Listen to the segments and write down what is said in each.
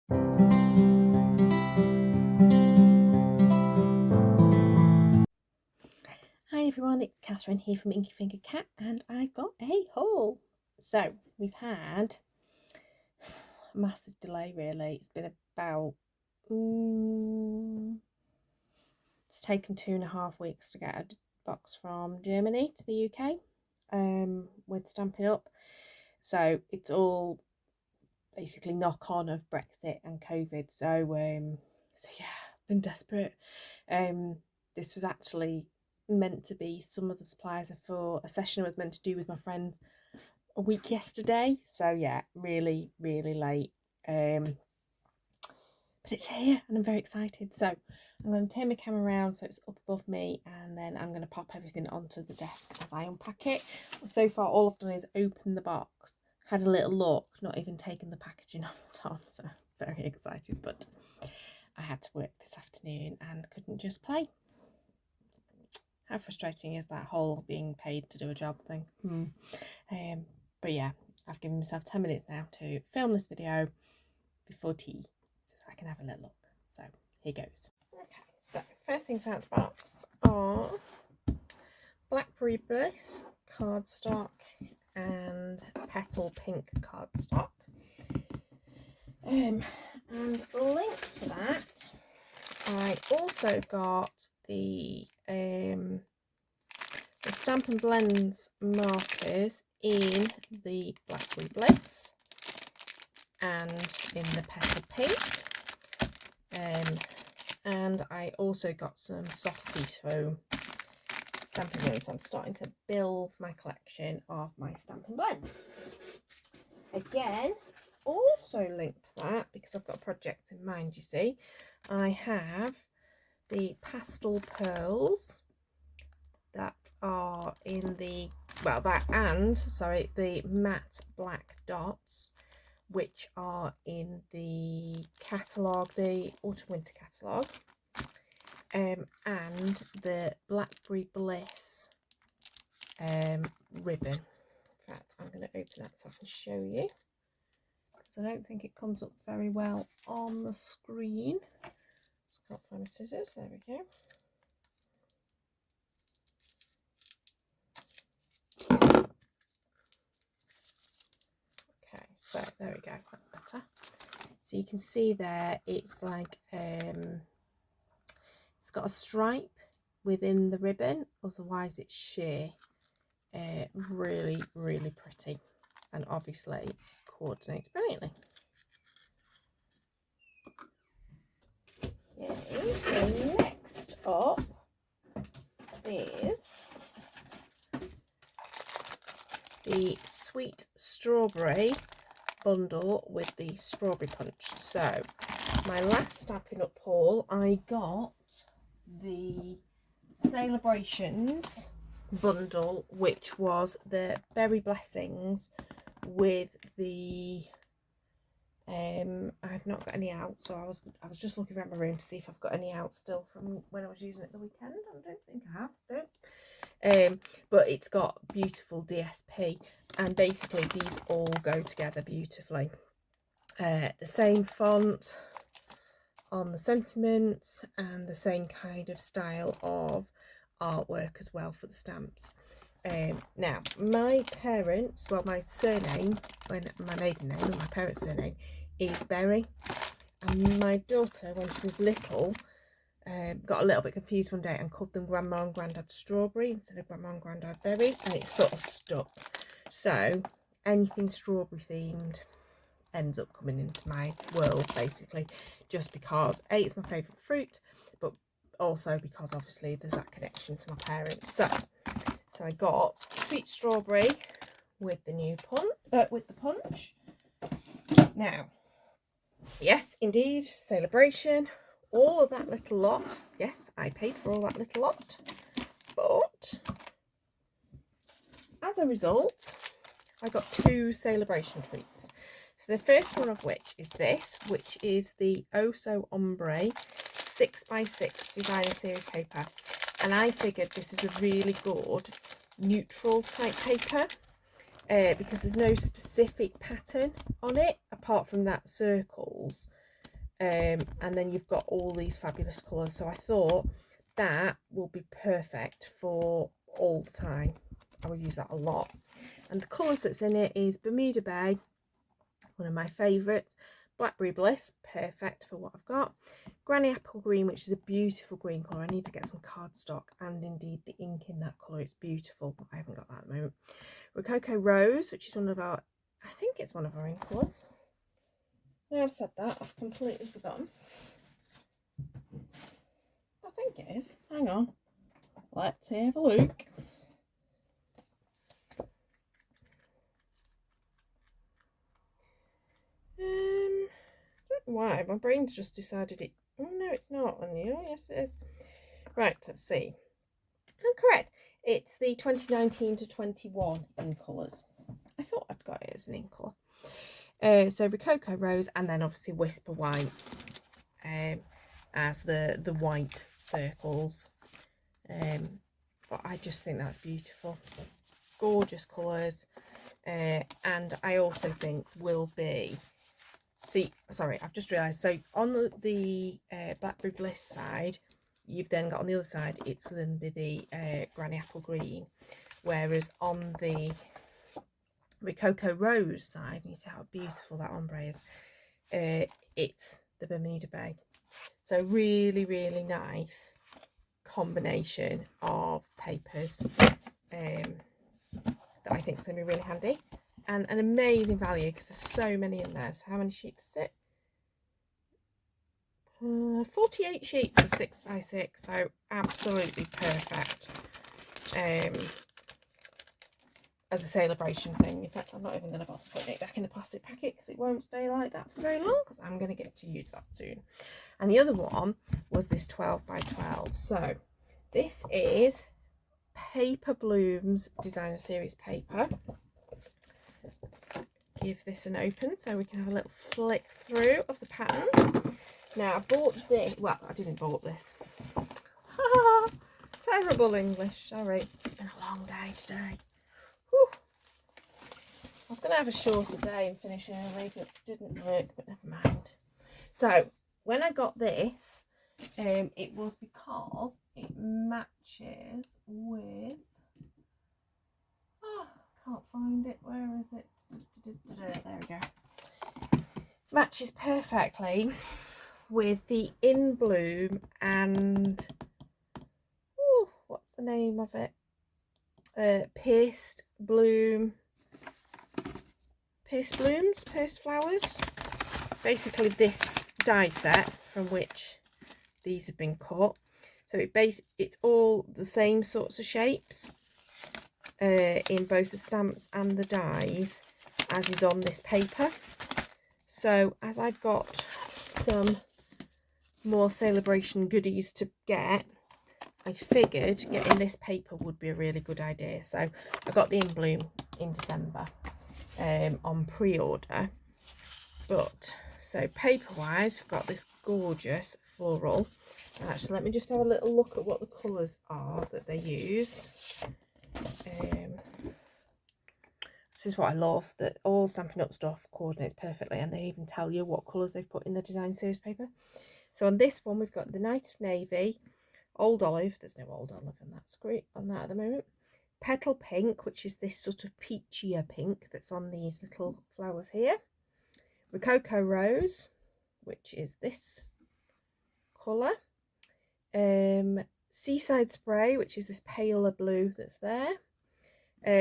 Hi everyone, it's Catherine here from Inky Finger Cat, and I've got a haul. So we've had a massive delay really. It's been about it's taken 2.5 weeks to get a box from Germany to the UK with Stampin' Up. So it's all basically knock on of Brexit and COVID. So yeah, been desperate. This was actually meant to be some of the supplies for a session I was meant to do with my friends a week yesterday. So yeah, really late. But it's here and I'm very excited. So I'm going to turn my camera around so it's up above me, and then I'm going to pop everything onto the desk as I unpack it. So far all I've done is open the box, had a little look, not even taken the packaging off the top. So very excited, but I had to work this afternoon and couldn't just play. How frustrating is that whole being paid to do a job thing? But yeah, I've given myself 10 minutes now to film this video before tea so I can have a little look. So here goes. Okay, so first things out of the box are Blackberry Bliss cardstock and Petal Pink cardstock. And linked to that, I also got the Stampin' Blends markers in the Blackberry Bliss and in the Petal Pink. And I also got some soft sea foam Stampin' Blends. I'm starting to build my collection of my Stampin' Blends. Again, also linked to that, because I've got projects in mind, you see, I have the pastel pearls that are in the, well, that and, sorry, the matte black dots, which are in the catalogue, the autumn winter catalogue, and the Blackberry Bliss ribbon. In fact, I'm going to open that so I can show you, because I don't think it comes up very well on the screen. Just can't find my scissors. There we go. Okay, so there we go. That's better. So you can see there, it's like it's got a stripe within the ribbon. Otherwise, it's sheer. Really pretty, and obviously coordinates brilliantly. Okay, so next up is the Sweet Strawberry bundle with the strawberry punch. So my last Stampin' Up haul, I got the Saleabrations bundle, which was the Berry Blessings with the I've not got any out, so I was just looking around my room to see if I've got any out still from when I was using it the weekend. I don't think I have. But it's got beautiful DSP, and basically these all go together beautifully. The same font on the sentiments and the same kind of style of artwork as well for the stamps. Now my parents, well, my surname, my maiden name and my parents' surname is Berry, and my daughter, when she was little, got a little bit confused one day and called them Grandma and Grandad Strawberry instead of Grandma and Grandad Berry, and it sort of stuck. So anything strawberry themed ends up coming into my world, basically, just because A, it's my favourite fruit, but also because obviously there's that connection to my parents. So I got Sweet Strawberry with the new punch, with the punch. Now, yes, indeed, Saleabration, all of that little lot. Yes, I paid for all that little lot, but as a result, I got 2 Saleabration treats. So the first one of which is this, which is the Oh So Ombre 6x6 designer series paper, and I figured this is a really good neutral type paper because there's no specific pattern on it apart from that circles, and then you've got all these fabulous colours. So I thought that will be perfect for all the time. I would use that a lot. And the colours that's in it is Bermuda Bay, one of my favourites. Blackberry Bliss, perfect for what I've got. Granny Apple Green, which is a beautiful green colour. I need to get some cardstock and indeed the ink in that colour. It's beautiful, but I haven't got that at the moment. Rococo Rose, which is one of our, I think it's one of our ink colours. Now I've said that, I've completely forgotten. I think it is. Hang on. Let's have a look. Don't know why, my brain's just decided it. Oh no, it's not. And you know, yes it is. Right, let's see. I'm correct. It's the 2019 to 21 in colours. I thought I'd got it as an in colour. So Rococo Rose, and then obviously Whisper White as the white circles. But I just think that's beautiful. Gorgeous colours. And I also think will be, see, sorry, I've just realised, so on the Blackberry Bliss side, you've then got on the other side, it's going to be the Granny Apple Green, whereas on the Rococo Rose side, you see how beautiful that ombre is, it's the Bermuda Bay. So really, really nice combination of papers that I think is going to be really handy, and an amazing value because there's so many in there. So how many sheets is it? 48 sheets of 6x6, so absolutely perfect as a saleabration thing. In fact, I'm not even going to bother putting it back in the plastic packet because it won't stay like that for very long, because I'm going to get to use that soon. And the other one was this 12x12. So this is Paper Blooms Designer Series paper. Let's give this an open so we can have a little flick through of the patterns. Now I bought this, well I didn't bought this. Terrible English, sorry. It's been a long day today. Whew. I was going to have a shorter day and finish early, but it didn't work, but never mind. So when I got this, it was because it matches with, oh, can't find it, where is it? There we go. Matches perfectly with the In Bloom and, ooh, what's the name of it? Pierced Blooms, Pierced Flowers. Basically this die set from which these have been cut. So it's all the same sorts of shapes in both the stamps and the dies as is on this paper. So as I've got some more saleabration goodies to get, I figured getting this paper would be a really good idea. So I got the In Bloom in December on pre-order. But so paper wise, we've got this gorgeous floral. Actually, let me just have a little look at what the colours are that they use. This is what I love, that all Stampin' Up stuff coordinates perfectly, and they even tell you what colours they've put in the design series paper. So on this one, we've got the Night of Navy, Old Olive. There's no Old Olive in that script on that at the moment. Petal Pink, which is this sort of peachier pink that's on these little flowers here. Rococo Rose, which is this colour. Seaside Spray, which is this paler blue that's there.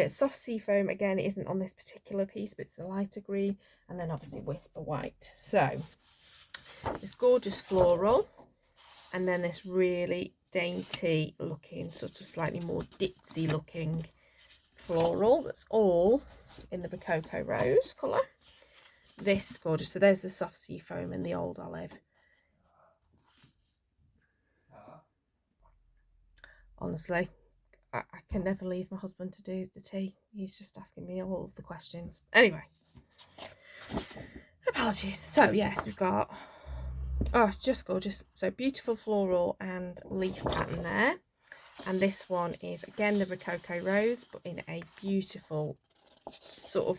Soft Sea Foam, again, it isn't on this particular piece, but it's a lighter green. And then obviously Whisper White. So this gorgeous floral, and then this really dainty looking, sort of slightly more ditzy looking floral that's all in the Rococo Rose colour. This is gorgeous. So there's the Soft Sea Foam and the Old Olive. Honestly, I can never leave my husband to do the tea. He's just asking me all of the questions. Anyway, apologies. So yes, we've got, oh, it's just gorgeous. So beautiful floral and leaf pattern there. And this one is again the Rococo Rose, but in a beautiful sort of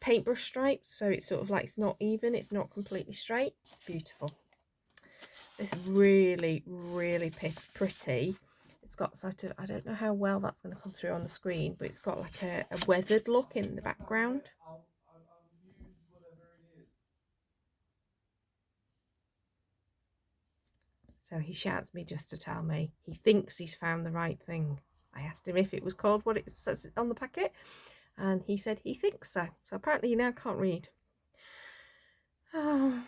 paintbrush stripes, so it's sort of like, it's not even, it's not completely straight. Beautiful. This is really, really pretty. It's got sort of, I don't know how well that's going to come through on the screen, but it's got like a weathered look in the background. So he shouts me just to tell me he thinks he's found the right thing. I asked him if it was called what it says on the packet, and he said he thinks so. So apparently he now can't read. Oh,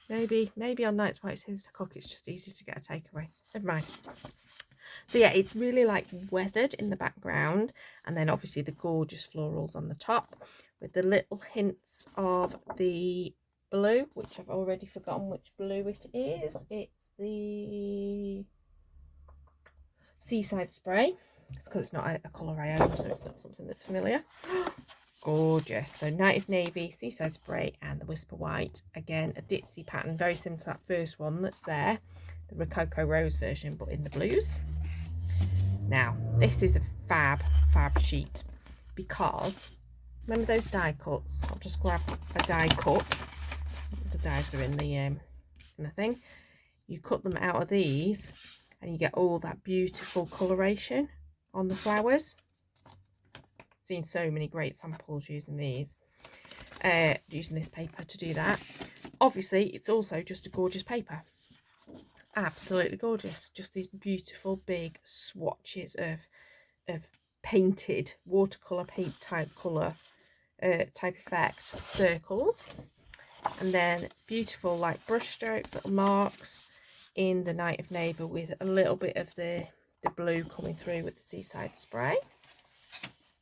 maybe on nights where it's his to cook, it's just easy to get a takeaway. Never mind. So yeah, it's really like weathered in the background, and then obviously the gorgeous florals on the top with the little hints of the blue, which I've already forgotten which blue it is. It's the Seaside Spray. It's because it's not a colour I own, so it's not something that's familiar. Gorgeous. So Night of Navy, Seaside Spray, and the Whisper White. Again, a ditzy pattern, very similar to that first one that's there, the Rococo Rose version, but in the blues. Now, this is a fab sheet, because remember those die cuts? I'll just grab a die cut. The dies are in the thing. You cut them out of these, and you get all that beautiful coloration on the flowers. Seen so many great samples using these, using this paper to do that. Obviously, it's also just a gorgeous paper. Absolutely gorgeous. Just these beautiful big swatches of painted watercolor paint type color type effect circles, and then beautiful like brush strokes, little marks in the Night of Navy with a little bit of the blue coming through with the Seaside Spray.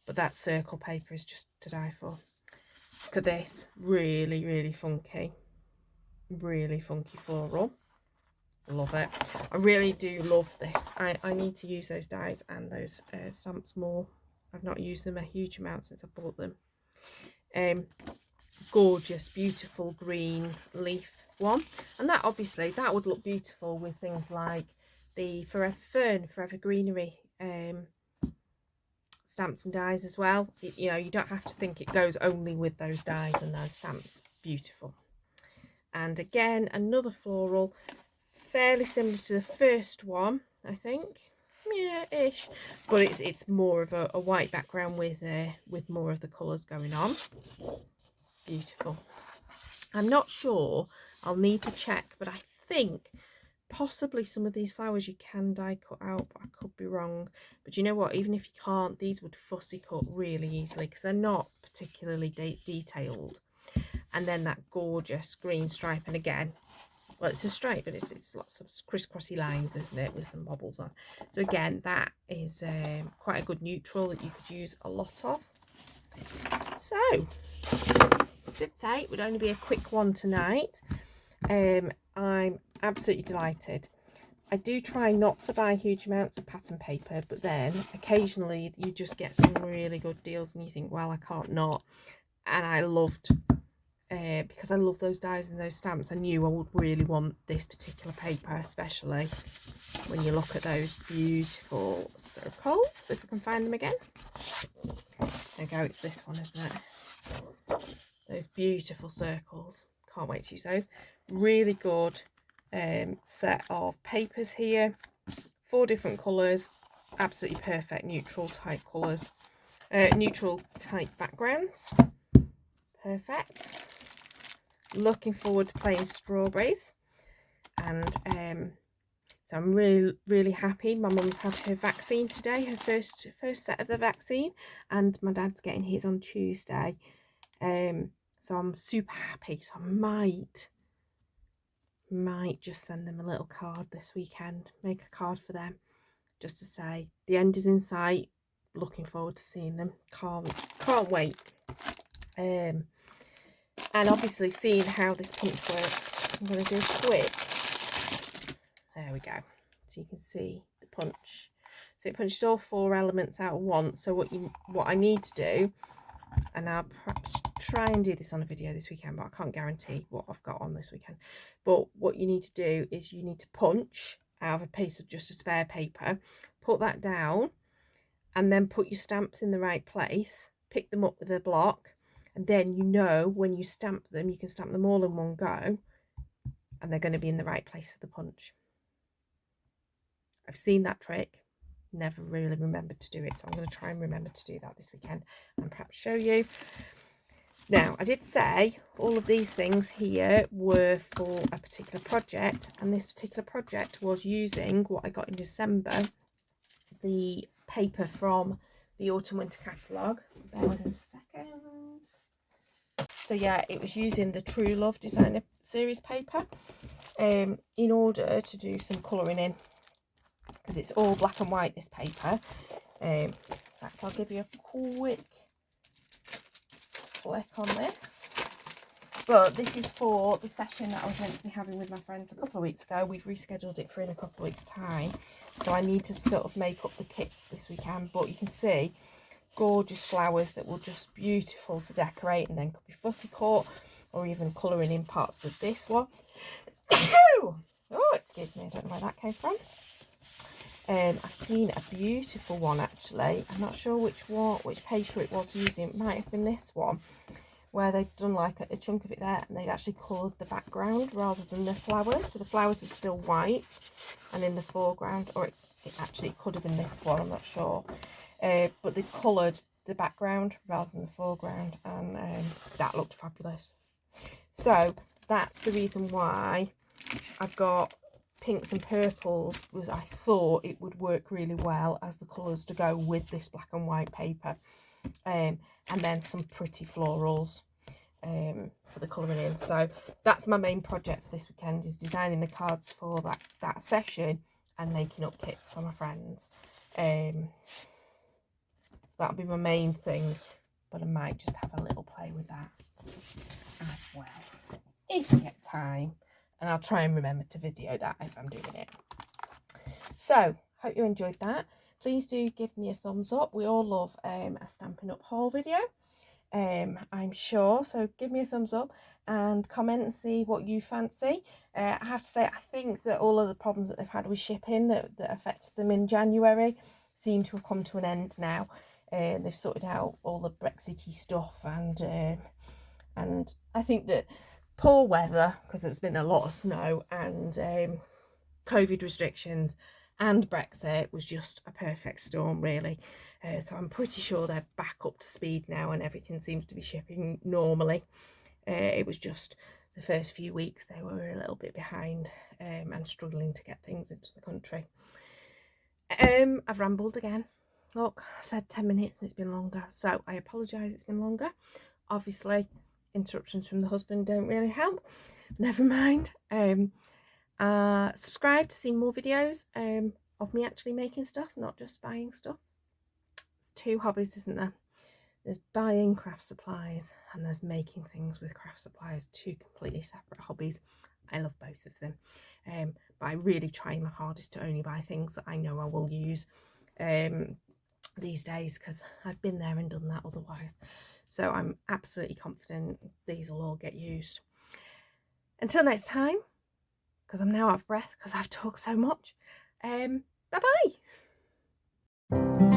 But that circle paper is just to die for. Look at this, really funky floral. Love it. I really do love this. I need to use those dies and those stamps more. I've not used them a huge amount since I bought them. Gorgeous, beautiful green leaf one, and that obviously that would look beautiful with things like the Forever Fern, Forever Greenery stamps and dies as well. You know, you don't have to think it goes only with those dies and those stamps. Beautiful. And again, another floral, fairly similar to the first one, I think. Yeah, ish, but it's more of a white background with more of the colours going on. Beautiful. I'm not sure, I'll need to check, but I think possibly some of these flowers you can die cut out, but I could be wrong. But you know what, even if you can't, these would fussy cut really easily because they're not particularly detailed. And then that gorgeous green stripe, and again, well, it's a stripe, but it's lots of crisscrossy lines, isn't it, with some bobbles on. So again, that is quite a good neutral that you could use a lot of. So I did say it would only be a quick one tonight. I'm absolutely delighted. I do try not to buy huge amounts of pattern paper, but then occasionally you just get some really good deals and you think, well, I can't not. And I loved, because I love those dies and those stamps, I knew I would really want this particular paper, especially when you look at those beautiful circles, if I can find them again. There we go, it's this one, isn't it? Those beautiful circles, can't wait to use those. Really good set of papers here, 4 different colours, absolutely perfect neutral type colours, neutral type backgrounds, perfect. Looking forward to playing strawberries, and so I'm really happy. My mum's had her vaccine today, her first set of the vaccine, and my dad's getting his on Tuesday. So I'm super happy. So I might just send them a little card this weekend, make a card for them, just to say the end is in sight. Looking forward to seeing them. Can't wait. And obviously seeing how this punch works, I'm going to do a quick. There we go. So you can see the punch. So it punches all 4 elements out at once. So what I need to do, and I'll perhaps try and do this on a video this weekend, but I can't guarantee what I've got on this weekend. But what you need to do is you need to punch out of a piece of just a spare paper, put that down, and then put your stamps in the right place, pick them up with a block, And then you know when you stamp them, you can stamp them all in one go and they're going to be in the right place for the punch. I've seen that trick, never really remembered to do it, so I'm going to try and remember to do that this weekend and perhaps show you. Now, I did say all of these things here were for a particular project, and this particular project was using what I got in December, the paper from the Autumn Winter catalogue. Bear with us a second. So yeah, it was using the True Love Designer series paper in order to do some colouring in, because it's all black and white, this paper. In fact, I'll give you a quick flick on this. But this is for the session that I was meant to be having with my friends a couple of weeks ago. We've rescheduled it for in a couple of weeks' time. So I need to sort of make up the kits this weekend. But you can see gorgeous flowers that were just beautiful to decorate, and then could be fussy cut or even colouring in parts of this one. Oh, excuse me, I don't know where that came from. I've seen a beautiful one actually. I'm not sure which paper it was using. It might have been this one, where they'd done like a chunk of it there and they'd actually coloured the background rather than the flowers. So the flowers were still white and in the foreground, or it actually could have been this one, I'm not sure. But they coloured the background rather than the foreground, and that looked fabulous. So that's the reason why I've got pinks and purples, was I thought it would work really well as the colours to go with this black and white paper. And then some pretty florals for the colouring in. So that's my main project for this weekend, is designing the cards for that session and making up kits for my friends. So that'll be my main thing, but I might just have a little play with that as well if I get time, and I'll try and remember to video that if I'm doing it. So hope you enjoyed that. Please do give me a thumbs up. We all love a Stampin' Up haul video, I'm sure. So give me a thumbs up and comment and see what you fancy. I have to say, I think that all of the problems that they've had with shipping that affected them in January seem to have come to an end now. They've sorted out all the Brexity stuff, and I think that poor weather, because there's been a lot of snow, and COVID restrictions and Brexit was just a perfect storm, really. So I'm pretty sure they're back up to speed now and everything seems to be shipping normally. It was just the first few weeks they were a little bit behind and struggling to get things into the country. I've rambled again. Look, I said 10 minutes and it's been longer, so I apologise it's been longer. Obviously, interruptions from the husband don't really help. Never mind. Subscribe to see more videos of me actually making stuff, not just buying stuff. There's two hobbies, isn't there? There's buying craft supplies and there's making things with craft supplies. Two completely separate hobbies. I love both of them, but I really try my hardest to only buy things that I know I will use these days, because I've been there and done that otherwise. So I'm absolutely confident these will all get used. Until next time, because I'm now out of breath because I've talked so much. Bye bye.